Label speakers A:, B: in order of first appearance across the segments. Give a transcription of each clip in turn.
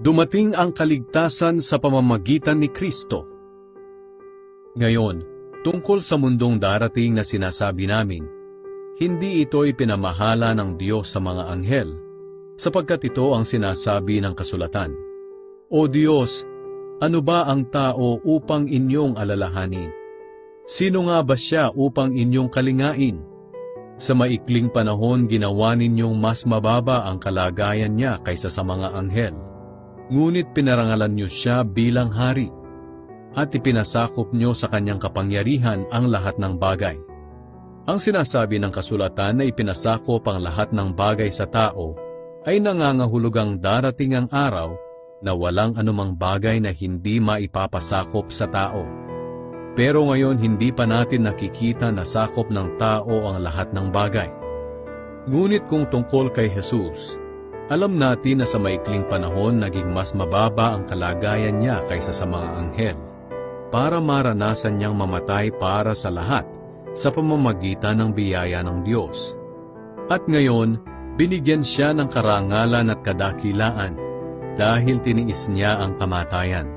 A: Dumating ang kaligtasan sa pamamagitan ni Kristo. Ngayon, tungkol sa mundong darating na sinasabi namin, hindi ito'y pinamahala ng Diyos sa mga anghel, sapagkat ito ang sinasabi ng kasulatan. O Diyos, ano ba ang tao upang inyong alalahanin? Sino nga ba siya upang inyong kalingain? Sa maikling panahon ginawa ninyong mas mababa ang kalagayan niya kaysa sa mga anghel. Ngunit pinarangalan niyo siya bilang hari, at ipinasakop niyo sa kanyang kapangyarihan ang lahat ng bagay. Ang sinasabi ng kasulatan na ipinasakop ang lahat ng bagay sa tao ay nangangahulugang darating ang araw na walang anumang bagay na hindi maipapasakop sa tao. Pero ngayon hindi pa natin nakikita na sakop ng tao ang lahat ng bagay. Ngunit kung tungkol kay Jesus, alam natin na sa maikling panahon naging mas mababa ang kalagayan niya kaysa sa mga anghel, para maranasan niyang mamatay para sa lahat sa pamamagitan ng biyaya ng Diyos. At ngayon, binigyan siya ng karangalan at kadakilaan dahil tiniis niya ang kamatayan.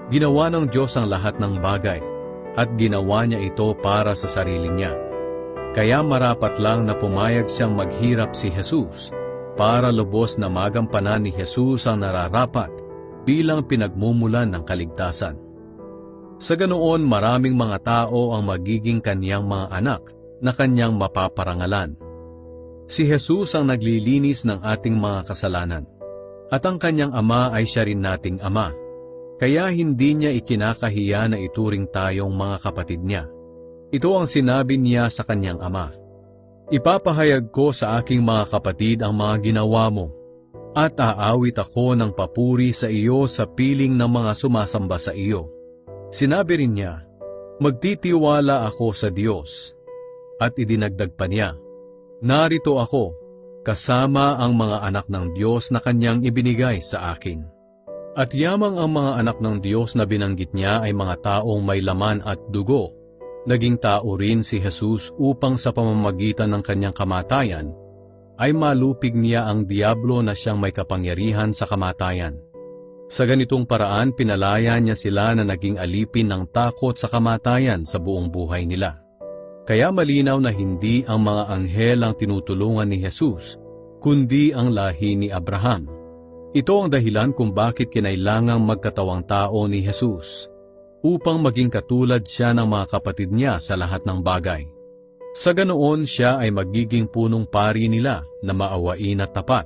A: Ginawa ng Diyos ang lahat ng bagay, at ginawa niya ito para sa sarili niya. Kaya marapat lang na pumayag siyang maghirap si Jesus para lubos na magampanan ni Jesus ang nararapat bilang pinagmumulan ng kaligtasan. Sa ganoon, maraming mga tao ang magiging kanyang mga anak na kanyang mapaparangalan. Si Jesus ang naglilinis ng ating mga kasalanan, at ang kanyang ama ay siya rin nating ama. Kaya hindi niya ikinakahiya na ituring tayong mga kapatid niya. Ito ang sinabi niya sa kanyang ama. Ipapahayag ko sa aking mga kapatid ang mga ginawa mo, at aawit ako ng papuri sa iyo sa piling ng mga sumasamba sa iyo. Sinabi rin niya, magtitiwala ako sa Diyos. At idinagdag pa niya, narito ako, kasama ang mga anak ng Diyos na kanyang ibinigay sa akin. At yamang ang mga anak ng Diyos na binanggit niya ay mga taong may laman at dugo. Naging tao rin si Jesus upang sa pamamagitan ng kanyang kamatayan, ay malupig niya ang diablo na siyang may kapangyarihan sa kamatayan. Sa ganitong paraan, pinalaya niya sila na naging alipin ng takot sa kamatayan sa buong buhay nila. Kaya malinaw na hindi ang mga anghel ang tinutulungan ni Jesus, kundi ang lahi ni Abraham. Ito ang dahilan kung bakit kinailangang magkatawang tao ni Jesus, upang maging katulad siya ng mga kapatid niya sa lahat ng bagay. Sa ganoon siya ay magiging punong pari nila na maawain at tapat,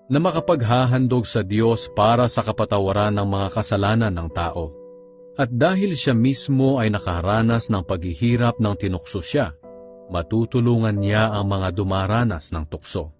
A: na makapaghahandog sa Diyos para sa kapatawaran ng mga kasalanan ng tao. At dahil siya mismo ay nakaranas ng paghihirap ng tinukso siya, matutulungan niya ang mga dumaranas ng tukso.